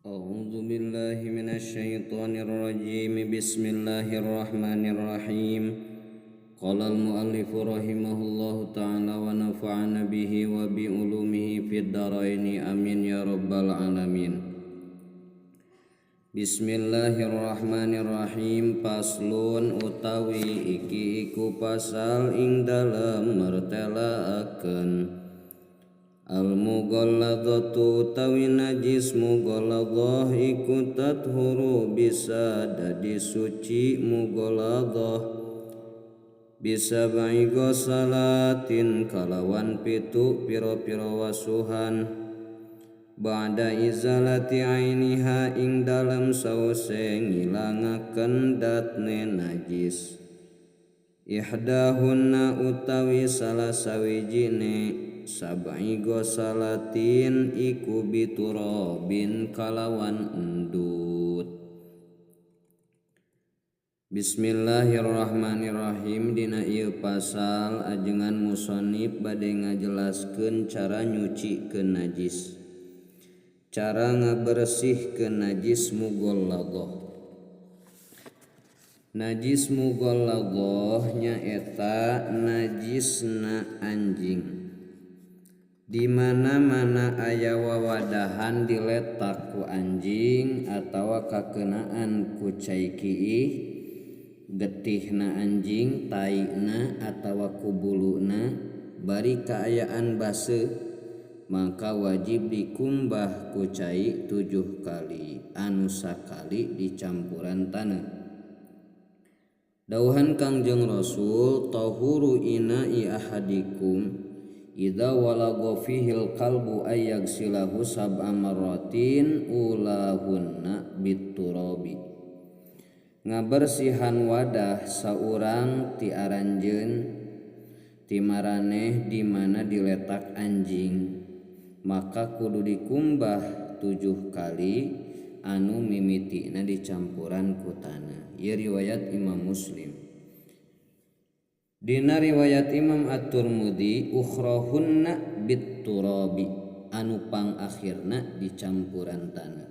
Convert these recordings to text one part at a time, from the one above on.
أعوذ بالله من الشيطان الرجيم بسم الله الرحمن الرحيم قال المؤلف رحمه الله تعالى ونفعنا به وبعلومه في الدارين آمين يا رب العالمين. Bismillahirrahmanirrahim. Paslun utawi iki iku pasal ing dalem mertelaaken al-mughalladhatu utawi najis mughalladhah iku tathuru bisa dadi suci mughalladhah bisa ba'i ghusalatin kalawan pitu pira-pira wasuhan ba'da izalati ainiha ing dalam sause ngilangaken datne najis ihdahunna utawi salah sawijine sab'i ghusalatin iku biturabin kalawan endut. Bismillahirrahmanirrahim. Dina ieu pasal ajengan musannif bade ngajelaskeun cara nyucikeun najis, cara ngabersihkeun najis mughalladhah. Najis mughalladhah nyaeta najisna anjing. Di mana-mana aya wawadahan diletak ku anjing atawa kakenaan ku cai kiih, getihna anjing, taina atawa ku buluna bari kaayaan baseuh, maka wajib dikumbah ku cai 7 kali anu sakali dicampuran taneuh. Dauhan Kangjeng Rasul, tahuru ina'i ahadikum idza walagha fihil qalbu ayyagsilahu sab'a marratin ulahunna biturabi. Ngabersihan wadah saurang ti aranjeun ti maraneh di mana diletak anjing, maka kudu dikumbah 7 kali anu mimitina dicampuran ku taneuh. Ieu riwayat Imam Muslim. Dina riwayat Imam At-Tirmidzi ukhrahunna biturabi, anu pang akhirna dicampuran taneuh.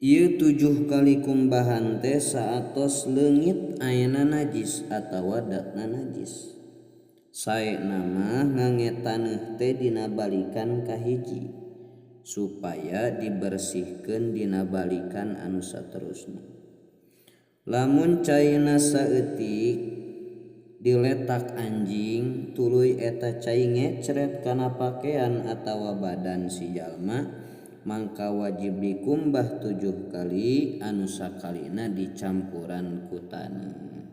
Ieu 7 kali kumbahan teh saatos leungit ayeuna najis atawa datna najis. Saena mah ngangetaneuh teh dina balikan kahiji supaya dibersihkeun dina balikan anu saterusna. Lamun caina saeutik diletak anjing tuluy eta cai ngecret kana pakean atawa badan si jalma, mangka wajib dikumbah 7 kali anu sakalina dicampuran ku taneuh.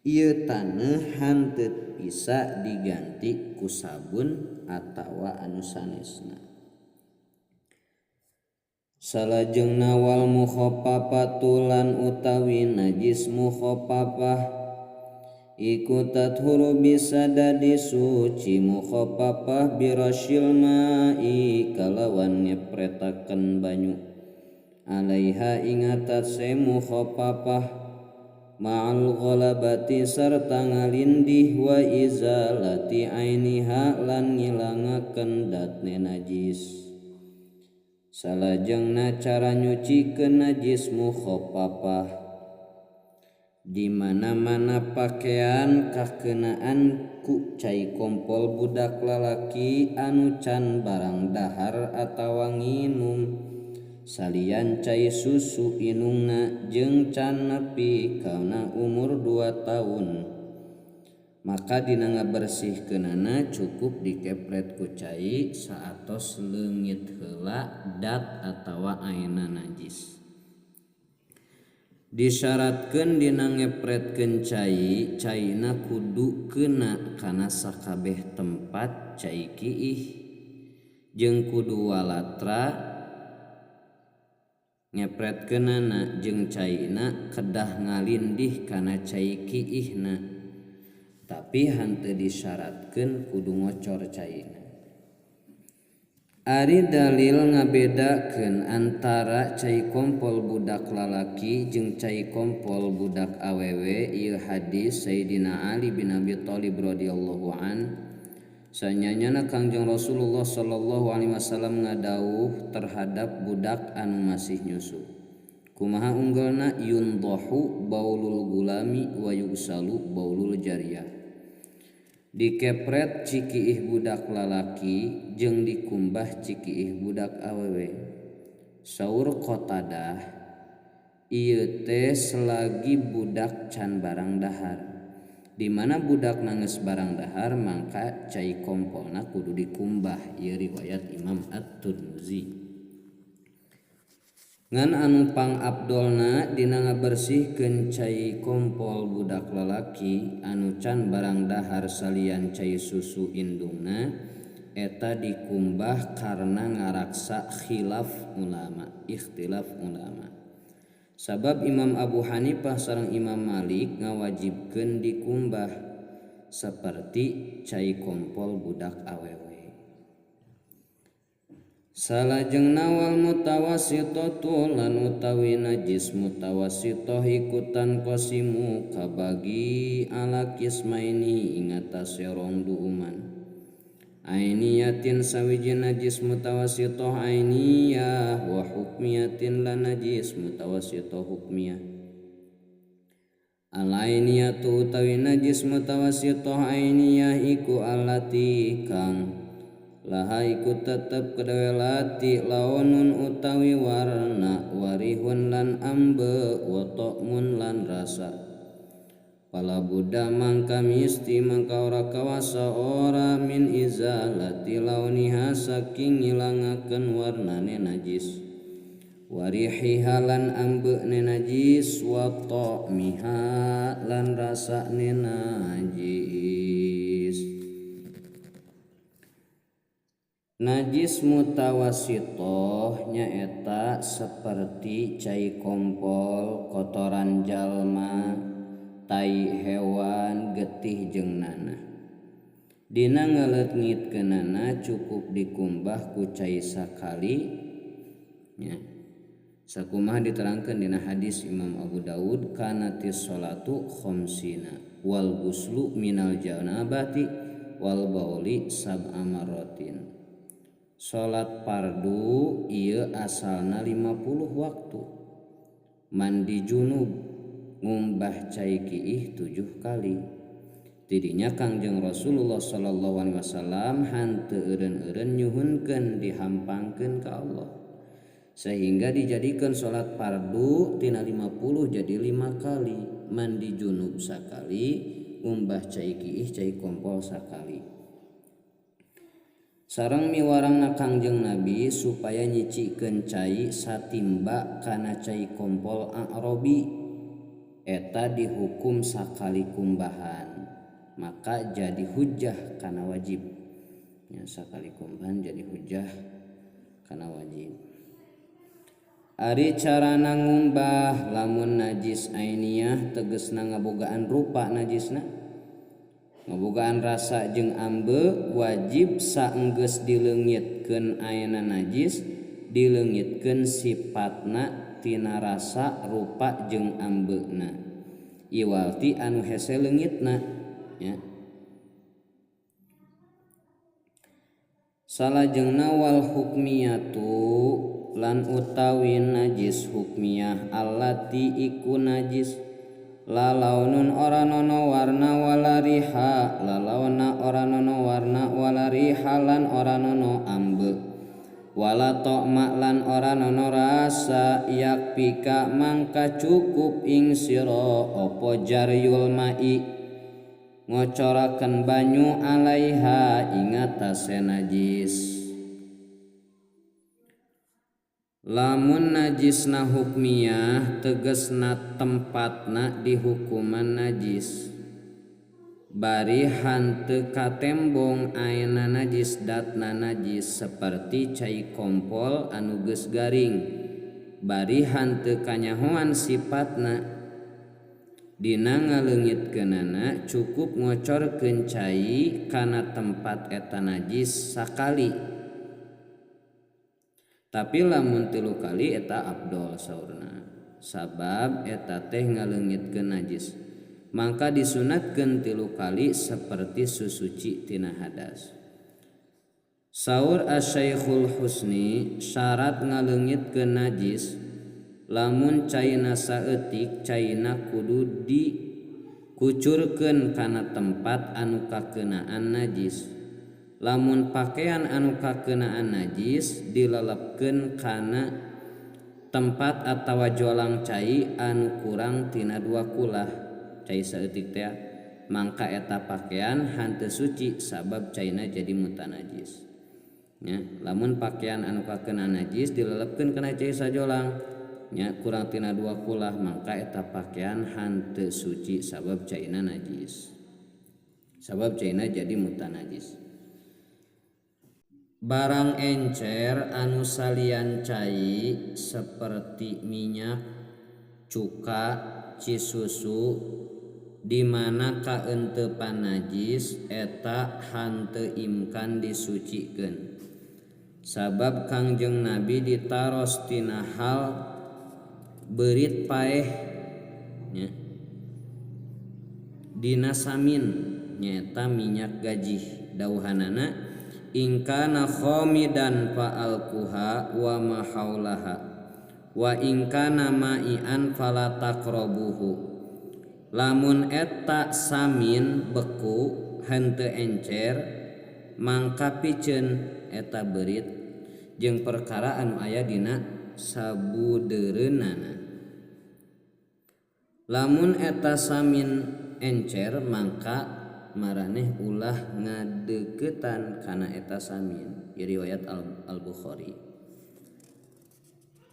Ieu taneuh hanteu bisa diganti ku sabun atawa anu sanesna. Salajengna wal mukhaffafatu lan utawi najis mukhaffafah iku tathuru bisa dadi suci mukhaffafah birasyil ma'i kalawan ngepretaken banyu alaiha ing atase mukhaffafah ma'al ghalabati sarta ngalindih wa izalati ainiha lan ngilangaken datne najis. Salajengna cara nyucikeun najis mukhaffafah, di mana-mana pakaian kakenaan ku cai kompol budak lalaki anu can barang dahar atawa nginum salian cai susu inungna jeung can nepi kana umur 2 tahun, maka dina ngabersihkeunana cukup dikepret ku cai saatos leungit heula dat atawa ayeuna najis. Disyaratkeun dina ngepretkeun cai, caina kudu keuna kana sakabeh tempat cai kiih jeung kudu walatra ngepretkeunana jeung caina kedah ngalindih kana cai kiihna, tapi hanteu disyaratkeun kudu ngocor caina. Ari dalil ngabedakeun antara cai kompol budak lalaki jeung cai kompol budak awewe ieu hadis Sayyidina Ali bin Abi Thalib radhiyallahu an Sanyanyana Kangjeng Rasulullah sallallahu alaihi wasallam ngadawuh terhadap budak anu masih nyusu. Kumaha unggelna yundahu baulul gulami wa yugsalu baulul jariyah. Dikepret cikiih budak lalaki jeung dikumbah cikiih budak awewe. Saur Qatadah ieu teh selagi budak can barang dahar. Di mana budak nangis barang dahar mangka cai kompolna kudu dikumbah. Ieu riwayat Imam At-Tirmizi. Ngan anu pang abdolna dina ngabersihkeun cai kompol budak lalaki anu can barang dahar salian cai susu indungna eta dikumbah karena ngaraksa ikhtilaf ulama. Sabab Imam Abu Hanifah sareng Imam Malik ngawajibkeun dikumbah seperti cai kompol budak awewe. Salajengna wal mutawassithatu lan utawi najis mutawassithah ikutan qasimu kabagi ala kismaini ing atase rong duuman. Ainiyatin sawiji najis mutawassithah ainiyah wa hukmiyatin lan najis mutawassithah hukmiyah. Alainiyatu utawi najis mutawassithah ainiyah iku allati kang laha iku tetep kedawe lati lawanun utawi warna warihun lan ambe wa ta'mun lan rasa. Pala buddha mangka misti mangka ora kawasa ora min izalati launiha saking ngilangakeun warnane najis warihiha lan ambeune najis wa ta'miha lan rasane najis. Najis mutawassithah nyaeta seperti cai kompol, kotoran jalma, tai hewan, getih jeung nanah. Dina ngaleungitkeunana cukup dikumbah ku cai sakali nya. Sakumaha diterangkeun dina hadis Imam Abu Daud kanatis sholatu khamsina wal ghuslu minal janabati wal bauli sab'a marratin. Salat fardu ieu asalna 50 waktu. Mandi junub ngumbah cai kiih 7 kali. Tidinya Kangjeng Rasulullah sallallahu alaihi wasallam hanteu eureun-eureun nyuhunkeun dihampangkeun ka Allah. Sehingga dijadikeun salat fardu tina 50 jadi 5 kali. Mandi junub sakali, ngumbah cai kiih cai kompol sakali. Sareng miwarangna Kangjeng Nabi supaya nyicikeun cai satimba kana cai kompol a'robi eta dihukum sakali kumbahan maka jadi hujjah kana wajib ya, sakali kumbahan jadi hujjah kana wajib. Ari carana ngumbah lamun najis ainiyah tegesna ngabogaan rupa najisna ngabogaan rasa jeung ambe wajib saenggeus dileungitkeun ayeuna najis dileungitkeun sifatna tina rasa rupa jeung ambeuna iwalti anu hese leungitna ya. Salajengna wal hukmiyatu lan utawi najis hukmiyah allati iku najis la launun ora nono warna wala riha la launa ora nono warna wala riha lan ora nono ambe wala ta'ma lan ora nono rasa yakpika mangka cukup ing sira apa jaryul mai ngocorakeun banyu alaiha ing atase najis. Lamun najisna hukmiyah tegesna tempatna di hukuman najis. Bari hanteu katembong ayeuna najis datna najis seperti cai kompol anu geus garing. Bari hanteu kanyahoan sifatna. Dina ngaleungitkeunana cukup ngocorkeun cai kana tempat eta najis sakali. Tapi lamun 3 kali eta afdol saurna. Sabab eta teh ngaleungitkeun najis. Mangka disunatkeun 3 kali seperti susuci tina hadas. Saur Asyaikhul Husni syarat ngaleungitkeun najis lamun caina saeutik caina kudu dikucurkeun kana tempat anu kakeunaan najis. Lamun pakaian anu kakeunaan najis dilelepkeun kana tempat atawa jolang cai anu kurang tina 2 kulah cai saeutik teh mangka eta pakaian henteu suci sabab caina jadi mutanajis. Nya lamun pakaian anu kakeunaan najis dilelepkeun kana cai sajolang nya kurang tina 2 kulah mangka eta pakaian henteu suci sabab caina najis. Sabab caina jadi mutanajis. Barang encer anu salian cai seperti minyak, cuka, cisusu di mana kaenteupan najis eta henteu imkan disucikeun. Sabab Kangjeng Nabi ditaros tina hal beurit paeh nya dina samin nyaeta minyak gajih dauhanana ingkana khamidan fa'alquha wa ma haulaha wa ingkana ma'ian fala taqrabuhu. Lamun eta samin beku henteu encer mangka piceun eta beurit jeung perkara anu aya dina sabudeureunana. Lamun eta samin encer mangka maraneh ulah ngadeuketan kana eta samin. Ieu riwayat Al-Bukhari.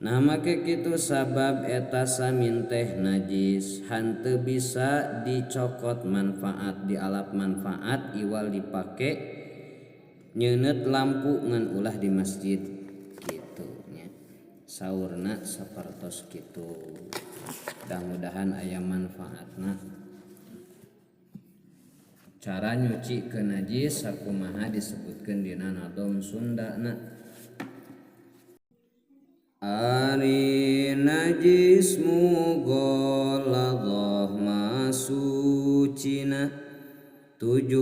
Nah make kitu sabab eta samin teh najis henteu bisa dicokot manfaat dialap manfaat iwal dipake nyeuneut lampu ngan ulah di masjid kitu nya. Saurna sapertos kitu. Mudah-mudahan aya manfaatna. Cara nyuci ke najis sakumaha disebutkeun dina nadom Sundana. Ari najis mughaladhah masucina 7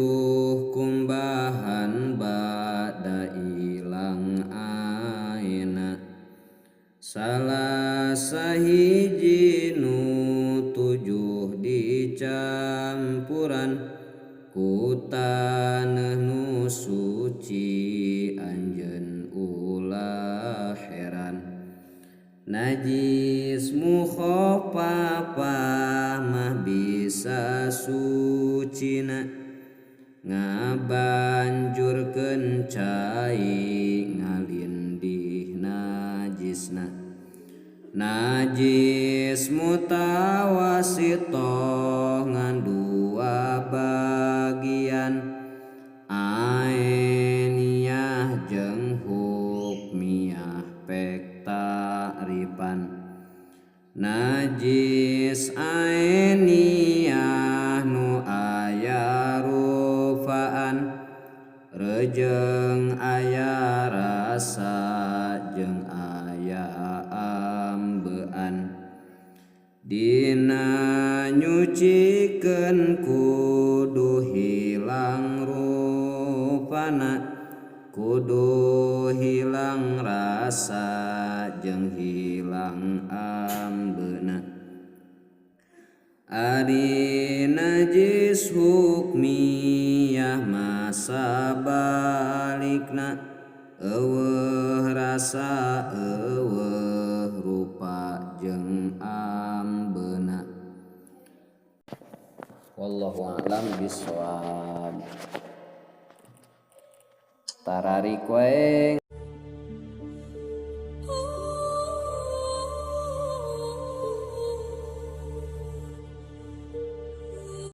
kumbahan bada ilang aina. Salah sahiji nu 7 dicampuran ku taneuh nu suci anjeun ulah heran. Najis mukhafafah mah bisa sucina ngabanjurkeun cai ngalindih najisna. Najis mutawasitoh ngan 2 bagian ainiyah jeung hukmiyah pek ta'rifan. Najis ainiyah nu aya rufaan reujeng aya rasa jeung aya ambean. Dina nyucikeun kudu hilang rupana kudu hilang rasa jeung hilang ambeuna. Ari najis hukmiyah masa balikna eueuh rasa eueuh rupa jeung ambeuna. Wallahu a'lam bishawab. Tararik wae